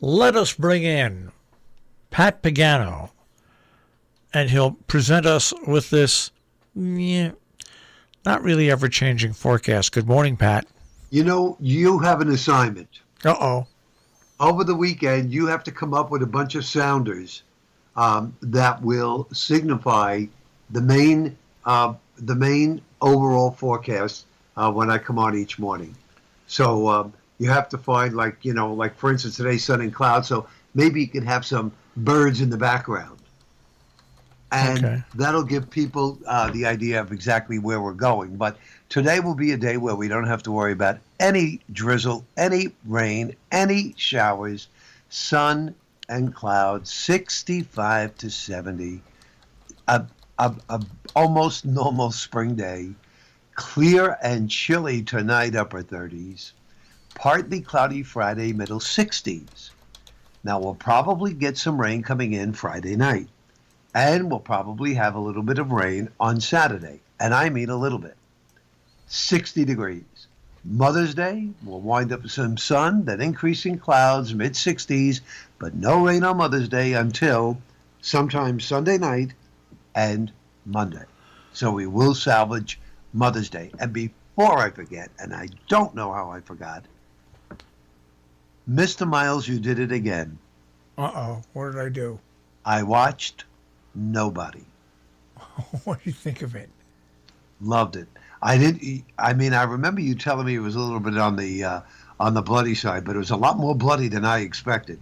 Let us bring in Pat Pagano, and he'll present us with this not really ever-changing forecast. Good morning, Pat. You know, you have an assignment. Uh-oh. Over the weekend, you have to come up with a bunch of sounders that will signify the main overall forecast when I come on each morning. So you have to find, like for instance, today's sun and clouds. So maybe you can have some birds in the background. And that'll give people the idea of exactly where we're going. But today will be a day where we don't have to worry about any drizzle, any rain, any showers, sun and clouds, 65 to 70, a almost normal spring day, clear and chilly tonight, upper 30s, partly cloudy Friday, middle 60s. Now we'll probably get some rain coming in Friday night. And we'll probably have a little bit of rain on Saturday. And I mean a little bit. 60 degrees. Mother's Day, we'll wind up with some sun, then increasing clouds, mid-60s, but no rain on Mother's Day until sometime Sunday night and Monday. So we will salvage Mother's Day. And before I forget, and I don't know how I forgot, Mr. Miles, you did it again. Uh-oh. What did I do? I watched Nobody. What do you think of it? Loved it. I remember you telling me it was a little bit on the bloody side, but it was a lot more bloody than I expected.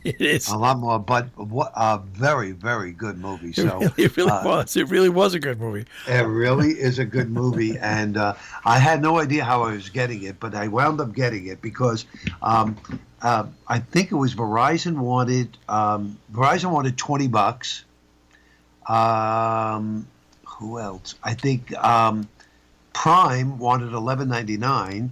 It is a lot more, but what a very, very good movie. So it really was. It really was a good movie. It really is a good movie, and I had no idea how I was getting it, but I wound up getting it because I think it was Verizon wanted $20. Who else? I think Prime wanted $11.99,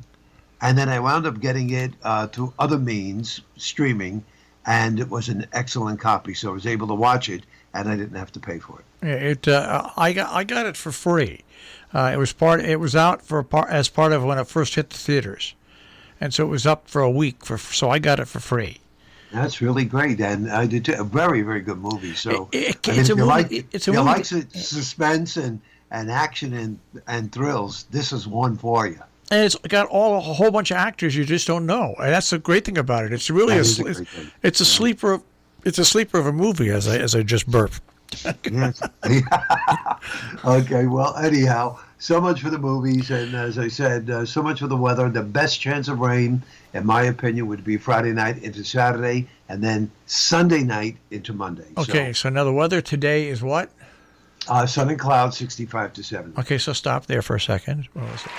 and then I wound up getting it through other means, streaming, and it was an excellent copy. So I was able to watch it, and I didn't have to pay for it. Yeah, I got it for free. It was out as part of when it first hit the theaters, and so it was up for a week. So I got it for free. That's really great, and I did too. A very, very good movie. So it's a movie. It's a movie. If you like suspense and action and thrills, this is one for you. And it's got a whole bunch of actors you just don't know, and that's the great thing about it. It's really it's a sleeper. It's a sleeper of a movie, as I just burped. Yes. Okay. Well, anyhow, so much for the movies, and as I said, so much for the weather. The best chance of rain, in my opinion, would be Friday night into Saturday, and then Sunday night into Monday. Okay. So now the weather today is what? Sun and clouds, 65 to 70. Okay. So stop there for a second. What was it?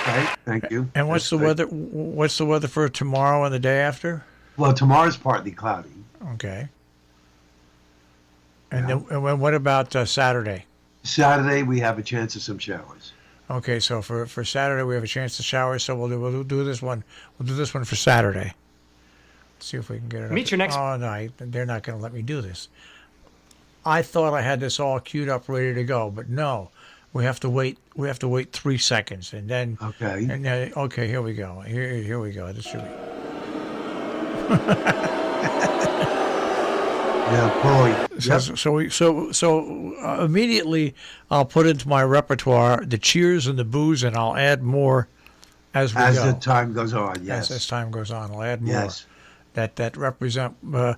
Okay, thank you. And what's the weather? What's the weather for tomorrow and the day after? Well, tomorrow's partly cloudy. Okay. And then what about Saturday? Saturday we have a chance of some showers. Okay, so for Saturday we have a chance to shower. So we'll do this one. We'll do this one for Saturday. Let's see if we can get it. Meet your next. Oh no, they're not going to let me do this. I thought I had this all queued up, ready to go, but no. We have to wait. We have to wait 3 seconds, and then. Okay. And okay, here we go. Here we go. This should be. Yeah, boy. Yep. So immediately I'll put into my repertoire the cheers and the boos, and I'll add more as we go. As the time goes on, yes. As time goes on, I'll add more. Yes. That represent my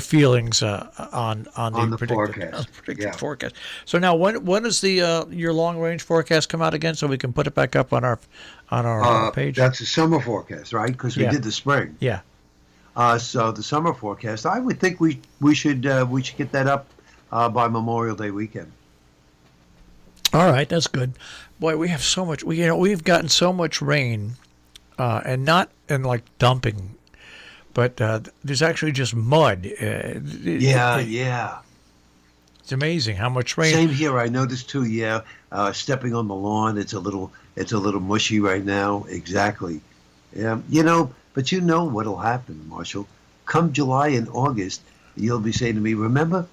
feelings on the predicted forecast. So now, when does your long range forecast come out again? So we can put it back up on our page. That's the summer forecast, right? Because we did the spring. Yeah. So the summer forecast, I would think we should get that up by Memorial Day weekend. All right, that's good. Boy, we have so much. We've gotten so much rain, and not in like dumping. But there's actually just mud. Yeah. It's amazing how much rain. Same here. I noticed too. Yeah, stepping on the lawn, it's a little mushy right now. Exactly. Yeah, but what'll happen, Marshall? Come July and August, you'll be saying to me, remember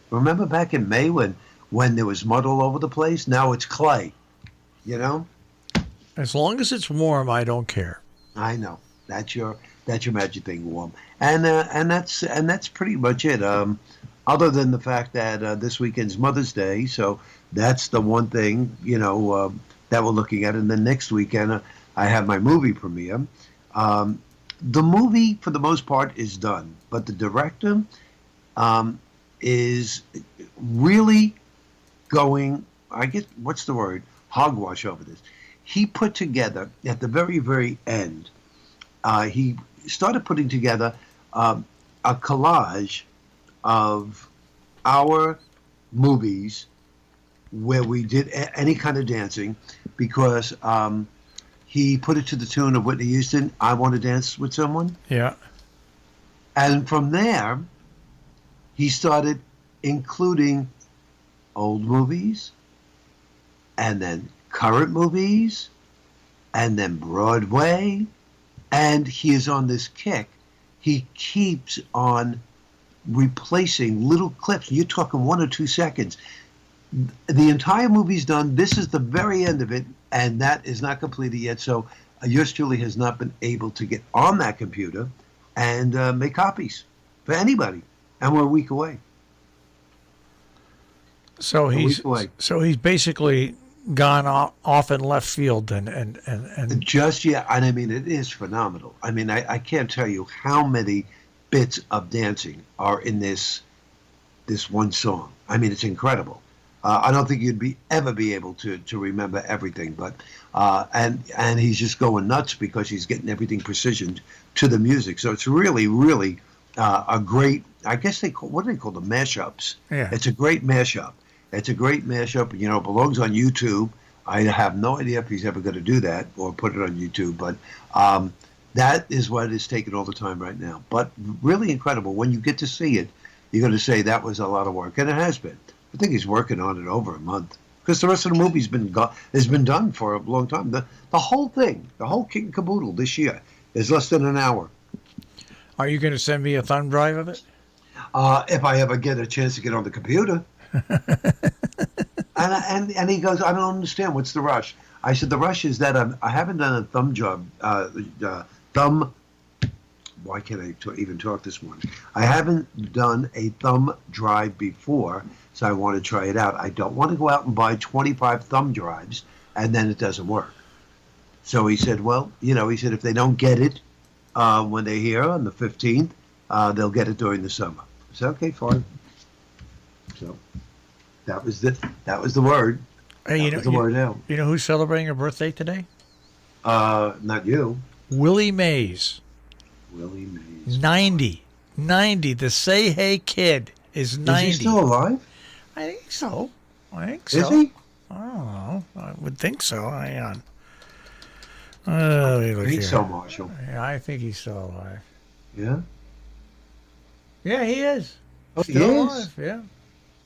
back in May when there was mud all over the place? Now it's clay. As long as it's warm, I don't care. I know that's your magic thing, Warm, and that's pretty much it. Other than the fact that this weekend's Mother's Day, so that's the one thing that we're looking at. And then next weekend, I have my movie premiere. The movie, for the most part, is done, but the director is really going. I guess what's the word? Hogwash over this. He put together at the very, very end. He started putting together a collage of our movies where we did any kind of dancing, because he put it to the tune of Whitney Houston, "I Want to Dance with Someone." Yeah. And from there, he started including old movies, and then current movies, and then Broadway. And he is on this kick. He keeps on replacing little clips. You're talking 1 or 2 seconds. The entire movie's done. This is the very end of it, and that is not completed yet. So yours truly has not been able to get on that computer and make copies for anybody. And we're a week away. So he's basically gone off in left field and just yeah, and I mean it is phenomenal. I mean I can't tell you how many bits of dancing are in this one song. I mean it's incredible. I don't think you'd ever be able to remember everything, but and he's just going nuts because he's getting everything precisioned to the music. So it's really a great. I guess what do they call the mashups? Yeah, it's a great mashup. It's a great mashup. It belongs on YouTube. I have no idea if he's ever going to do that or put it on YouTube, but that is what is taking all the time right now. But really incredible. When you get to see it, you're going to say that was a lot of work, and it has been. I think he's working on it over a month because the rest of the movie's has been done for a long time. The whole thing, the whole kit and caboodle this year is less than an hour. Are you going to send me a thumb drive of it? If I ever get a chance to get on the computer. and he goes, I don't understand. What's the rush? I said, the rush is that I haven't done a thumb job. Why can't I even talk this morning? I haven't done a thumb drive before, so I want to try it out. I don't want to go out and buy 25 thumb drives, and then it doesn't work. So he said, well, he said if they don't get it when they're here on the 15th, they'll get it during the summer. I said, okay, fine. So that was the word. Hey, that was the word now. You know who's celebrating her birthday today? Not you. Willie Mays. Willie Mays. 90. The Say Hey Kid is 90. Is he still alive? I think so. Is he? I don't know. I would think so. Hang on. I think so, Marshall. Yeah, I think he's still alive. Yeah? Yeah, he is. Oh, still he alive. is? Yeah.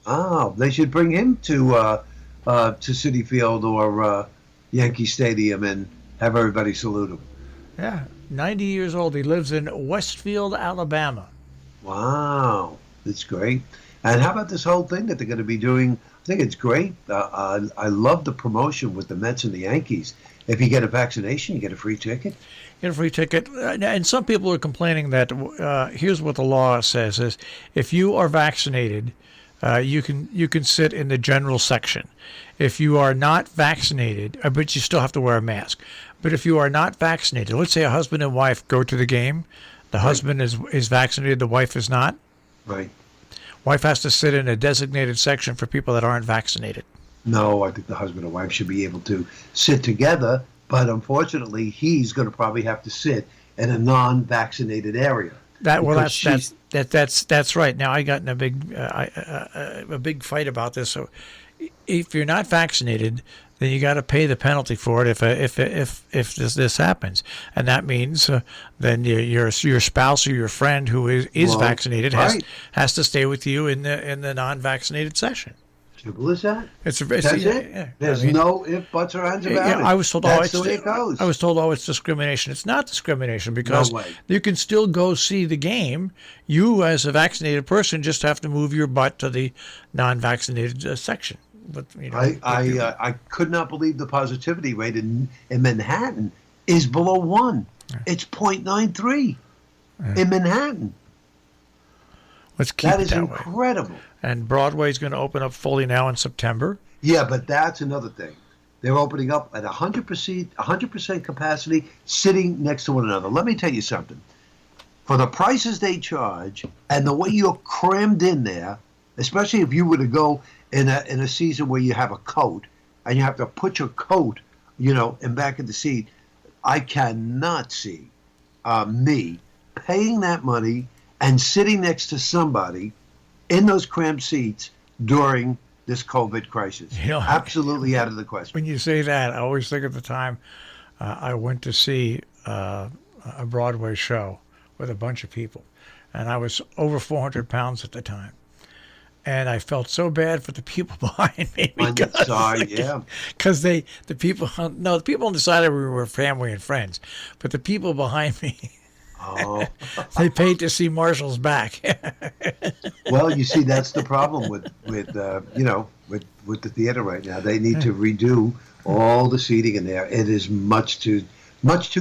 Oh, they should bring him to Citi Field or Yankee Stadium and have everybody salute him. Yeah, 90 years old. He lives in Westfield, Alabama. Wow, that's great. And how about this whole thing that they're going to be doing? I think it's great. I love the promotion with the Mets and the Yankees. If you get a vaccination, you get a free ticket. Get a free ticket. And some people are complaining that here's what the law says is if you are vaccinated, you can sit in the general section. If you are not vaccinated, but you still have to wear a mask. But if you are not vaccinated, let's say a husband and wife go to the game, the husband is vaccinated, the wife is not. Right. Wife has to sit in a designated section for people that aren't vaccinated. No, I think the husband and wife should be able to sit together, but unfortunately, he's going to probably have to sit in a non-vaccinated area. That's right. Now I got in a big fight about this. So if you're not vaccinated, then you got to pay the penalty for it if this happens, and that means then your spouse or your friend who is vaccinated has to stay with you in the non-vaccinated session. Simple as that. That's it. Yeah. There's no ifs, buts, or ands about it. I was told, that's the way it goes. I was told, it's discrimination. It's not discrimination because you can still go see the game. You, as a vaccinated person, just have to move your butt to the non-vaccinated section. But I could not believe the positivity rate in Manhattan is below 1. It's 0.93 in Manhattan. Let's keep That it is that way. incredible. And Broadway's going to open up fully now in September. Yeah, but that's another thing. They're opening up at 100% capacity, sitting next to one another. Let me tell you something. For the prices they charge and the way you're crammed in there, especially if you were to go in a season where you have a coat and you have to put your coat, in back of the seat, I cannot see me paying that money and sitting next to somebody in those cramped seats during this COVID crisis. Absolutely out of the question. When you say that, I always think of the time I went to see a Broadway show with a bunch of people, and I was over 400 pounds at the time. And I felt so bad for the people behind me because the people on the side of me were family and friends, but the people behind me, they paid to see Marshall's back. Well, you see, that's the problem with the theater right now. They need to redo all the seating in there. It is much too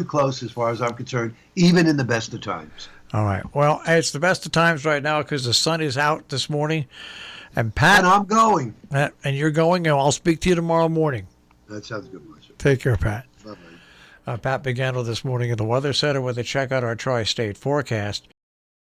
close as far as I'm concerned, even in the best of times. All right. Well, it's the best of times right now because the sun is out this morning. And Pat. And I'm going. And you're going, and I'll speak to you tomorrow morning. That sounds good, Marshall. Take care, Pat. Bye-bye. Pat Pagano this morning at the Weather Center with a check out our tri-state forecast.